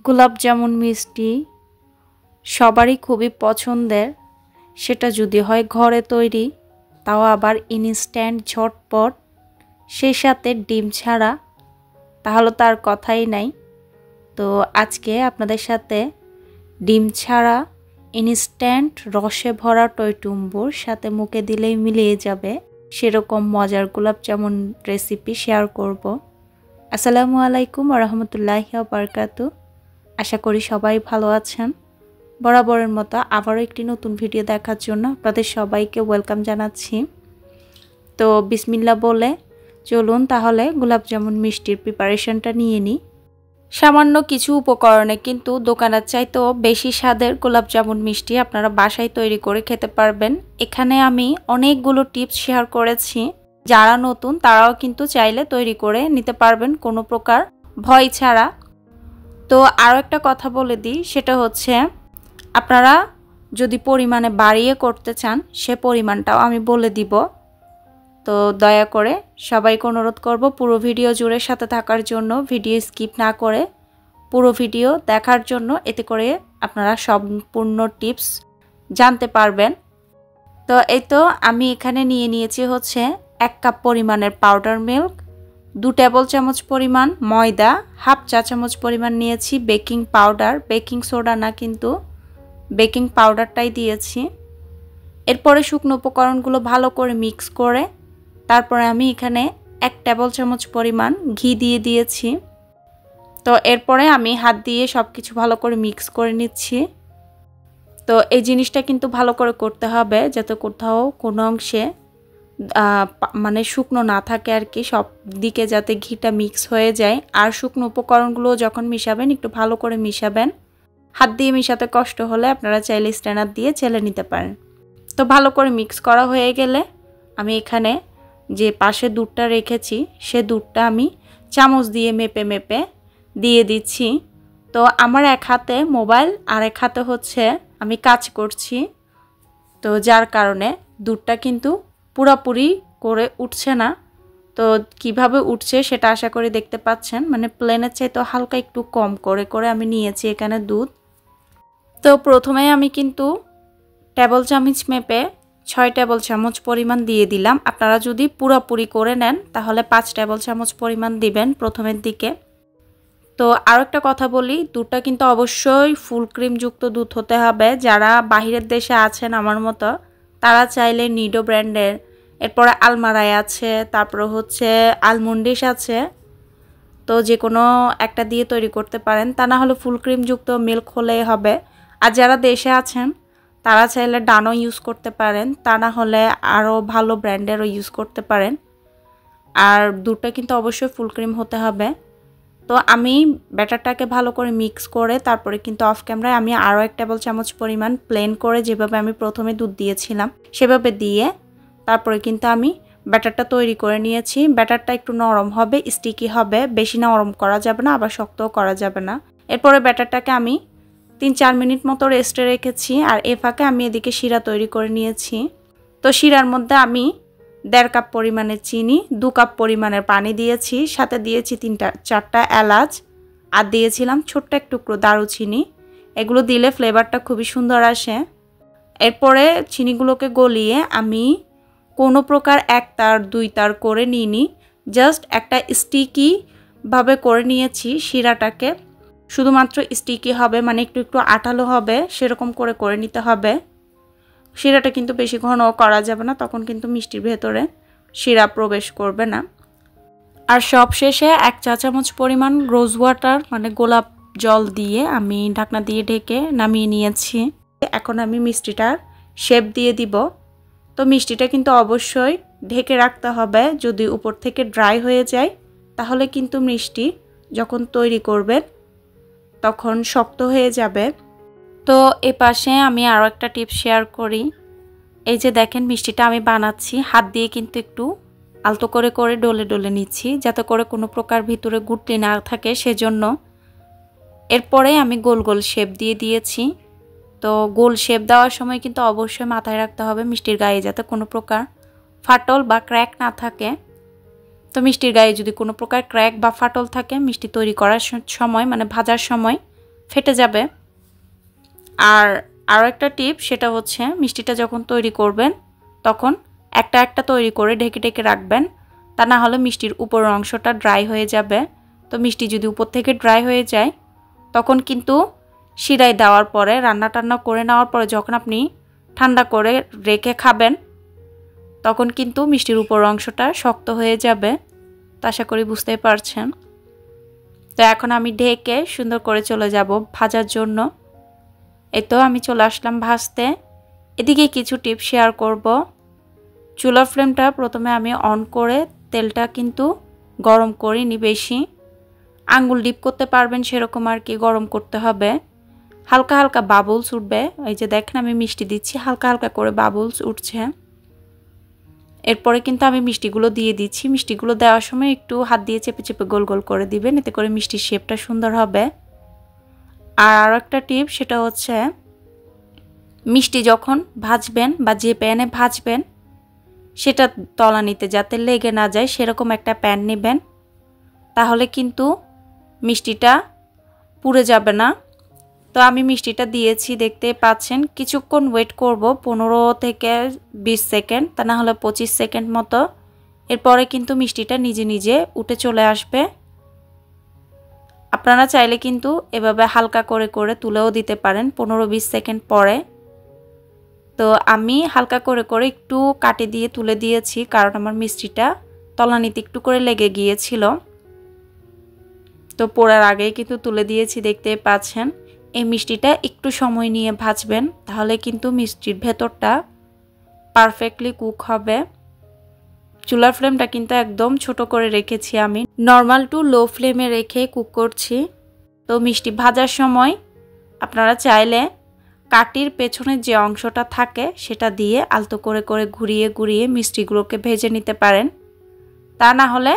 গোলাপ জামুন মিষ্টি সবারই খুবই পছন্দের, সেটা যদি হয় ঘরে তৈরি, তাও আবার ইনস্ট্যান্ট ঝটপট, সেই সাথে ডিম ছাড়া, তাহলে তার কথাই নাই। তো আজকে আপনাদের সাথে ডিম ছাড়া ইনস্ট্যান্ট রসে ভরা টইটুম্বুর সাথে মুখে দিলেই মিলিয়ে যাবে সেরকম মজার গোলাপ জামুন রেসিপি শেয়ার করব। আসসালামু আলাইকুম ওয়া রাহমাতুল্লাহি ওয়া বারাকাতুহু। আশা করি সবাই ভালো আছেন। বরাবরের মতো আবারও একটি নতুন ভিডিও দেখার জন্য আপনাদের সবাইকে ওয়েলকাম জানাচ্ছি। তো বিসমিল্লাহ বলে চলুন তাহলে গোলাপ জামুন মিষ্টির প্রিপারেশনটা নিয়ে নিই। সামান্য কিছু উপকরণে কিন্তু দোকানের চাইতেও বেশি স্বাদের গোলাপ জামুন মিষ্টি আপনারা বাসায় তৈরি করে খেতে পারবেন। এখানে আমি অনেকগুলো টিপস শেয়ার করেছি, যারা নতুন তারাও কিন্তু চাইলে তৈরি করে নিতে পারবেন কোনো প্রকার ভয় ছাড়া। তো আরও একটা কথা বলে দিই, সেটা হচ্ছে আপনারা যদি পরিমাণে বাড়িয়ে করতে চান সে পরিমাণটাও আমি বলে দিব। তো দয়া করে সবাইকে অনুরোধ করব পুরো ভিডিও জুড়ে সাথে থাকার জন্য, ভিডিও স্কিপ না করে পুরো ভিডিও দেখার জন্য, এতে করে আপনারা সম্পূর্ণ টিপস জানতে পারবেন। তো এই তো আমি এখানে নিয়ে নিয়েছি হচ্ছে 1 কাপ পরিমাণের পাউডার মিল্ক, 2 টেবিল চামচ পরিমাণ ময়দা, হাফ চা চামচ পরিমাণ নিয়েছি বেকিং পাউডার, বেকিং সোডা না কিন্তু বেকিং পাউডারটাই দিয়েছি। এরপরে শুকনো উপকরণগুলো ভালো করে মিক্স করে তারপরে আমি এখানে 1 টেবিল চামচ পরিমাণ ঘি দিয়ে দিয়েছি। তো এরপরে আমি হাত দিয়ে সব কিছু ভালো করে মিক্স করে নিচ্ছি। তো এই জিনিসটা কিন্তু ভালো করে করতে হবে যাতে কোথাও কোনো অংশে মানে শুকনো না থাকে আর কি, সব দিকে যাতে ঘিটা মিক্স হয়ে যায়। আর শুকনো উপকরণগুলো যখন মিশাবেন একটু ভালো করে মিশাবেন। হাত দিয়ে মিশাতে কষ্ট হলে আপনারা চাইলে স্ট্যানার দিয়ে চেলে নিতে পারেন। তো ভালো করে মিক্স করা হয়ে গেলে আমি এখানে যে পাশে দুধটা রেখেছি সে দুধটা আমি চামচ দিয়ে মেপে মেপে দিয়ে দিচ্ছি। তো আমার এক হাতে মোবাইল আর এক হাতে হচ্ছে আমি কাজ করছি, তো যার কারণে দুধটা কিন্তু পুরোপুরি করে উঠছে না। তো কিভাবে উঠছে সেটা আশা করি দেখতে পাচ্ছেন, মানে প্লেনের চাইতে হালকা একটু কম করে করে আমি নিয়েছি এখানে দুধ। তো প্রথমে আমি কিন্তু টেবিল চামচ মেপে 6 টেবিল চামচ পরিমাণ দিয়ে দিলাম। আপনারা যদি পুরোপুরি করে নেন তাহলে 5 টেবিল চামচ পরিমাণ দিবেন প্রথমের দিকে। তো আরও একটা কথা বলি, দুধটা কিন্তু অবশ্যই ফুল ক্রিমযুক্ত দুধ হতে হবে। যারা বাহিরের দেশে আছেন আমার মতো, তারা চাইলে নিডো ব্র্যান্ডের, এরপরে আলমারায় আছে, তারপরে হচ্ছে আলমন্ডিস আছে, তো যে কোনো একটা দিয়ে তৈরি করতে পারেন। তা না হলে ফুল ক্রিমযুক্ত মিল্ক হলেই হবে। আর যারা দেশে আছেন তারা চাইলে ডানো ইউজ করতে পারেন, তা না হলে আরও ভালো ব্র্যান্ডেরও ইউজ করতে পারেন। আর দুধটা কিন্তু অবশ্যই ফুল ক্রিম হতে হবে। তো আমি ব্যাটারটাকে ভালো করে মিক্স করে তারপরে কিন্তু অফ ক্যামেরায় আমি আরও 1 টেবিল চামচ পরিমাণ প্লেন করে যেভাবে আমি প্রথমে দুধ দিয়েছিলাম সেভাবে দিয়ে তারপরে কিন্তু আমি ব্যাটারটা তৈরি করে নিয়েছি। ব্যাটারটা একটু নরম হবে, স্টিকি হবে, বেশি নরম করা যাবে না আবার শক্তও করা যাবে না। এরপরে ব্যাটারটাকে আমি 3-4 মিনিট মতো রেস্টে রেখেছি। আর এ ফাঁকে আমি এদিকে শিরা তৈরি করে নিয়েছি। তো শিরার মধ্যে আমি 1.5 কাপ পরিমাণের চিনি, 2 কাপ পরিমাণের পানি দিয়েছি, সাথে দিয়েছি 3-4টা এলাচ আর দিয়েছিলাম ছোট্ট এক টুকরো দারুচিনি। এগুলো দিলে ফ্লেভারটা খুবই সুন্দর আসে। এরপরে চিনিগুলোকে গলিয়ে আমি কোনো প্রকার 1 তার 2 তার করে নিইনি, জাস্ট একটা স্টিকি ভাবে করে নিয়েছি শিরাটাকে। শুধুমাত্র স্টিকি হবে, মানে একটু একটু আঠালো হবে সেরকম করে করে নিতে হবে। শিরাটা কিন্তু বেশি ঘন করা যাবে না, তখন কিন্তু মিষ্টির ভেতরে শিরা প্রবেশ করবে না। আর সব শেষে 1 চা চামচ পরিমাণ রোজ ওয়াটার মানে গোলাপ জল দিয়ে আমি ঢাকনা দিয়ে ঢেকে নামিয়ে নিয়েছি। এখন আমি মিষ্টিটার শেপ দিয়ে দিব। তো মিষ্টিটা কিন্তু অবশ্যই ঢেকে রাখতে হবে, যদি উপর থেকে ড্রাই হয়ে যায় তাহলে কিন্তু মিষ্টি যখন তৈরি করবেন তখন শক্ত হয়ে যাবে। তো এ পাশে আমি আরও একটা টিপস শেয়ার করি। এই যে দেখেন মিষ্টিটা আমি বানাচ্ছি হাত দিয়ে কিন্তু একটু আলতো করে করে ডলে ডলে নিচ্ছি যাতে করে কোনো প্রকার ভিতরে গুটলি না থাকে সেজন্য। এরপরে আমি গোল গোল শেপ দিয়ে দিয়েছি। তো গোল শেপ দেওয়ার সময় কিন্তু অবশ্যই মাথায় রাখতে হবে মিষ্টির গায়ে যাতে কোনো প্রকার ফাটল বা ক্র্যাক না থাকে। তো মিষ্টির গায়ে যদি কোনো প্রকার ক্র্যাক বা ফাটল থাকে মিষ্টি তৈরি করার সময় মানে ভাজার সময় ফেটে যাবে। আর আরও একটা টিপ, সেটা হচ্ছে মিষ্টিটা যখন তৈরি করবেন তখন একটা একটা তৈরি করে ঢেকে ঢেকে রাখবেন, তা না হলে মিষ্টির উপরের অংশটা ড্রাই হয়ে যাবে। তো মিষ্টি যদি উপর থেকে ড্রাই হয়ে যায় তখন কিন্তু শিরায় দেওয়ার পরে রান্না টান্না করে নেওয়ার পরে যখন আপনি ঠান্ডা করে রেখে খাবেন তখন কিন্তু মিষ্টির উপর অংশটা শক্ত হয়ে যাবে। তো আশা করি বুঝতেই পারছেন। তো এখন আমি ঢেকে সুন্দর করে চলে যাব ভাজার জন্য। এই তো আমি চলে আসলাম ভাজতে। এদিকে কিছু টিপ শেয়ার করব। চুলার ফ্লেমটা প্রথমে আমি অন করে তেলটা কিন্তু গরম করিনি বেশি, আঙ্গুল ডিপ করতে পারবেন সেরকম আর কি গরম করতে হবে। হালকা হালকা বাবলস উঠবে, এই যে দেখেন আমি মিষ্টি দিচ্ছি, হালকা হালকা করে বাবলস উঠছে। এরপরে কিন্তু আমি মিষ্টিগুলো দিয়ে দিচ্ছি। মিষ্টিগুলো দেওয়ার সময় একটু হাত দিয়ে চেপে চেপে গোল গোল করে দিবেন, এতে করে মিষ্টির শেপটা সুন্দর হবে। আর আরও একটা টিপ, সেটা হচ্ছে মিষ্টি যখন ভাজবেন বা যে প্যানে ভাজবেন সেটা তলানিতে যাতে লেগে না যায় সেরকম একটা প্যান নেবেন, তাহলে কিন্তু মিষ্টিটা পুড়ে যাবে না। তো আমি মিষ্টিটা দিয়েছি, দেখতে পাচ্ছেন। কিছুক্ষণ ওয়েট করব, 15 থেকে 20 সেকেন্ড, তা না হলে 25 সেকেন্ড মতো। এরপরে কিন্তু মিষ্টিটা নিজে নিজে উঠে চলে আসবে। আপনারা চাইলে কিন্তু এভাবে হালকা করে করে তুলেও দিতে পারেন 15-20 সেকেন্ড পরে। তো আমি হালকা করে করে একটু কাটে দিয়ে তুলে দিয়েছি, কারণ আমার মিষ্টিটা তলানিতে একটু করে লেগে গিয়েছিল। তো পোড়ার আগেই কিন্তু তুলে দিয়েছি, দেখতে পাচ্ছেন। এই মিষ্টিটা একটু সময় নিয়ে ভাজবেন, তাহলে কিন্তু মিষ্টির ভেতরটা পারফেক্টলি কুক হবে। চুলার ফ্লেমটা কিন্তু একদম ছোট করে রেখেছি, আমি নর্মাল টু লো ফ্লেমে রেখে কুক করছি। তো মিষ্টি ভাজার সময় আপনারা চাইলে কাঠির পেছনের যে অংশটা থাকে সেটা দিয়ে আলতো করে করে ঘুরিয়ে ঘুরিয়ে মিষ্টিগুলোকে ভেজে নিতে পারেন। তা না হলে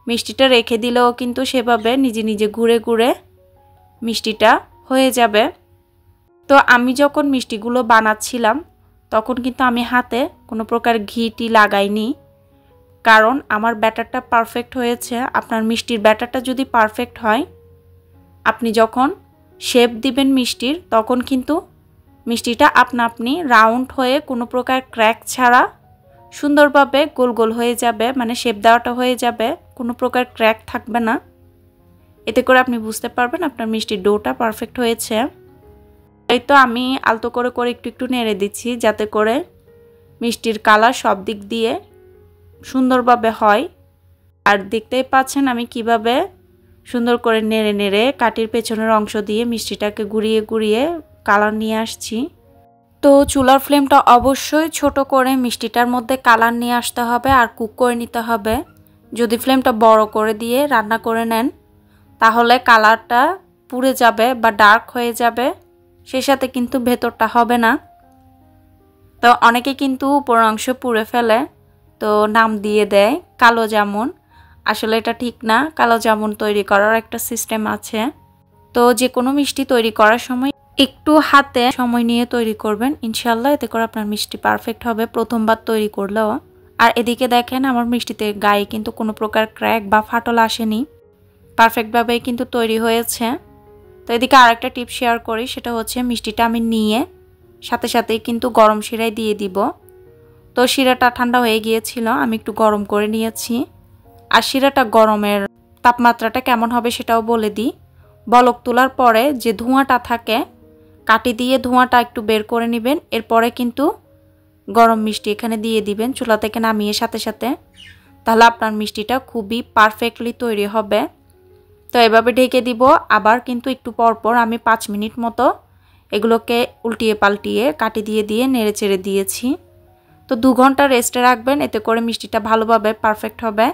মিষ্টিটা রেখে দিলেও কিন্তু সেভাবে নিজে নিজে ঘুরে ঘুরে মিষ্টিটা হয়ে যাবে। তো আমি যখন মিষ্টিগুলো বানাচ্ছিলাম তখন কিন্তু আমি হাতে কোনো প্রকার ঘি লাগাইনি, কারণ আমার ব্যাটারটা পারফেক্ট হয়েছে। আপনার মিষ্টির ব্যাটারটা যদি পারফেক্ট হয়, আপনি যখন শেপ দিবেন মিষ্টির তখন কিন্তু মিষ্টিটা আপনা আপনি রাউন্ড হয়ে কোনো প্রকার ক্র্যাক ছাড়া সুন্দরভাবে গোল গোল হয়ে যাবে, মানে শেপ দেওয়াটা হয়ে যাবে, কোনো প্রকার ক্র্যাক থাকবে না। এতে করে আপনি বুঝতে পারবেন আপনার মিষ্টির ডোটা পারফেক্ট হয়েছে। এই তো আমি আলতো করে করে একটু একটু নেড়ে দিচ্ছি, যাতে করে মিষ্টির কালার সব দিক দিয়ে সুন্দরভাবে হয়। আর দেখতেই পাচ্ছেন আমি কিভাবে সুন্দর করে নেড়ে নেড়ে কাঠির পেছনের অংশ দিয়ে মিষ্টিটাকে ঘুরিয়ে ঘুরিয়ে কালার নিয়ে আসছি। তো চুলার ফ্লেমটা অবশ্যই ছোট করে মিষ্টিটার মধ্যে কালার নিয়ে আসতে হবে আর কুক করে নিতে হবে। যদি ফ্লেমটা বড় করে দিয়ে রান্না করে নেন তাহলে কালারটা পুড়ে যাবে বা ডার্ক হয়ে যাবে, সেই সাথে কিন্তু ভেতরটা হবে না। তো অনেকে কিন্তু উপরের অংশ পুড়ে ফেলে, তো নাম দিয়ে দেয় কালো জামুন। আসলে এটা ঠিক না, কালো জামুন তৈরি করার একটা সিস্টেম আছে। তো যে কোনো মিষ্টি তৈরি করার সময় একটু হাতে সময় নিয়ে তৈরি করবেন, ইনশাল্লাহ এতে করে আপনার মিষ্টি পারফেক্ট হবে প্রথমবার তৈরি করলেও। আর এদিকে দেখেন আমার মিষ্টিতে গায়ে কিন্তু কোনো প্রকার ক্র্যাক বা ফাটল আসেনি, পারফেক্টভাবেই কিন্তু তৈরি হয়েছে। তো এদিকে আরেকটা টিপ শেয়ার করি, সেটা হচ্ছে মিষ্টিটা আমি নিয়ে সাথে সাথেই কিন্তু গরম শিরায় দিয়ে দিব। তো শিরাটা ঠান্ডা হয়ে গিয়েছিল, আমি একটু গরম করে নিয়েছি। আর শিরাটা গরমের তাপমাত্রাটা কেমন হবে সেটাও বলে দিই। বলক তোলার পরে যে ধোঁয়াটা থাকে, কাঠি দিয়ে ধোঁয়াটা একটু বের করে নেবেন। এরপরে কিন্তু গরম মিষ্টি এখানে দিয়ে দিবেন চুলা থেকে নামিয়ে সাথে সাথে, তাহলে আপনার মিষ্টিটা খুবই পারফেক্টলি তৈরি হবে। তো এভাবে ঢেকে দিব। আবার কিন্তু একটু পরপর আমি 5 মিনিট মতো এগুলোকে উল্টিয়ে পাল্টিয়ে কাঠি দিয়ে দিয়ে নেড়ে চেড়ে দিয়েছি। তো 2 ঘন্টা রেস্টে রাখবেন, এতে করে মিষ্টিটা ভালোভাবে পারফেক্ট হবে।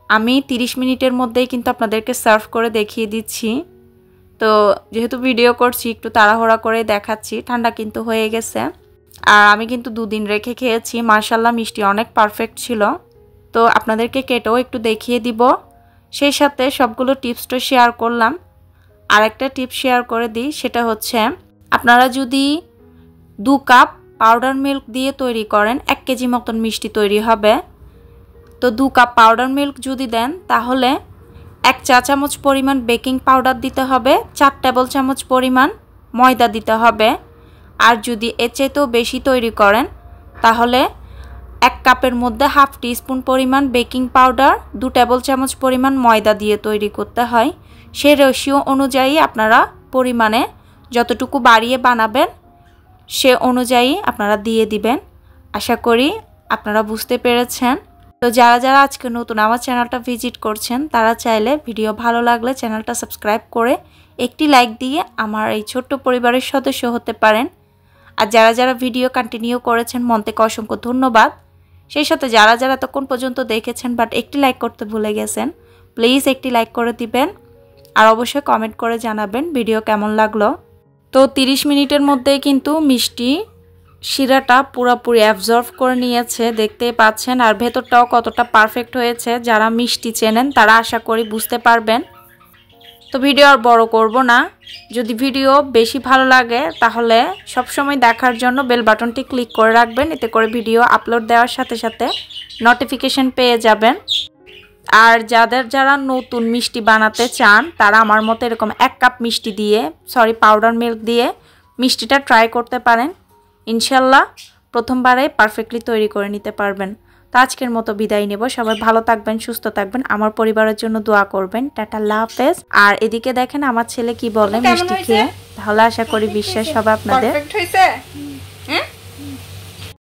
আমি 30 মিনিটের মধ্যেই কিন্তু আপনাদেরকে সার্ভ করে দেখিয়ে দিচ্ছি। তো যেহেতু ভিডিও করছি একটু তাড়াহুড়া করে দেখাচ্ছি, ঠান্ডা কিন্তু হয়ে গেছে। আর আমি কিন্তু 2 দিন রেখে খেয়েছি, মাশাআল্লাহ মিষ্টি অনেক পারফেক্ট ছিল। তো আপনাদেরকে কেটেও একটু দেখিয়ে দিব, সেই সাথে সবগুলো টিপসটা শেয়ার করলাম। আর একটা টিপস শেয়ার করে দিই, সেটা হচ্ছে আপনারা যদি 2 কাপ পাউডার মিল্ক দিয়ে তৈরি করেন 1 কেজি মতন মিষ্টি তৈরি হবে। তো 2 কাপ পাউডার মিল্ক যদি দেন তাহলে 1 চা চামচ পরিমাণ বেকিং পাউডার দিতে হবে, 4 টেবিল চামচ পরিমাণ ময়দা দিতে হবে। আর যদি এর চাইতেও বেশি তৈরি করেন তাহলে 1 কাপের মধ্যে হাফ টিস্পুন পরিমাণ বেকিং পাউডার, 2 টেবিল চামচ পরিমাণ ময়দা দিয়ে তৈরি করতে হয়। সেই রেশিও অনুযায়ী আপনারা পরিমাণে যতটুকু বাড়িয়ে বানাবেন সে অনুযায়ী আপনারা দিয়ে দিবেন। আশা করি আপনারা বুঝতে পেরেছেন। তো যারা যারা আজকে নতুন আমার চ্যানেলটা ভিজিট করছেন তারা চাইলে ভিডিও ভালো লাগলে চ্যানেলটা সাবস্ক্রাইব করে একটি লাইক দিয়ে আমার এই ছোট্ট পরিবারের সদস্য হতে পারেন। আর যারা যারা ভিডিও কন্টিনিউ করেছেন মন থেকে অসংখ্য ধন্যবাদ। সেই সাথে যারা যারা এতক্ষণ পর্যন্ত দেখেছেন বাট একটি লাইক করতে ভুলে গেছেন, প্লিজ একটি লাইক করে দিবেন। আর অবশ্যই কমেন্ট করে জানাবেন ভিডিও কেমন লাগলো। তো 30 মিনিটের মধ্যেই কিন্তু মিষ্টি শিরাটা পুরোপুরি অ্যাবজর্ব করে নিয়েছে, দেখতেই পাচ্ছেন। আর ভেতরটাও কতটা পারফেক্ট হয়েছে, যারা মিষ্টি চেনেন তারা আশা করি বুঝতে পারবেন। তো ভিডিও আর বড় করব না। যদি ভিডিও বেশি ভালো লাগে তাহলে সবসময় দেখার জন্য বেল বাটনটি ক্লিক করে রাখবেন, এতে করে ভিডিও আপলোড দেওয়ার সাথে সাথে নোটিফিকেশন পেয়ে যাবেন। আর যারা নতুন মিষ্টি বানাতে চান তারা আমার মতো এরকম 1 কাপ মিষ্টি দিয়ে পাউডার মিল্ক দিয়ে মিষ্টিটা ট্রাই করতে পারেন। ইনশাল্লাহ প্রথমবারে পারফেক্টলি তৈরি করে নিতে পারবেন। তো আজকের মতো বিদায় নেব। সবাই ভালো থাকবেন, সুস্থ থাকবেন, আমার পরিবারের জন্য দোয়া করবেন। টাটা, আল্লাহ হাফেজ। আর এদিকে দেখেন আমার ছেলে কি বলে মিষ্টি খেয়ে, তাহলে আশা করি বিশ্বাস হবে আপনাদের।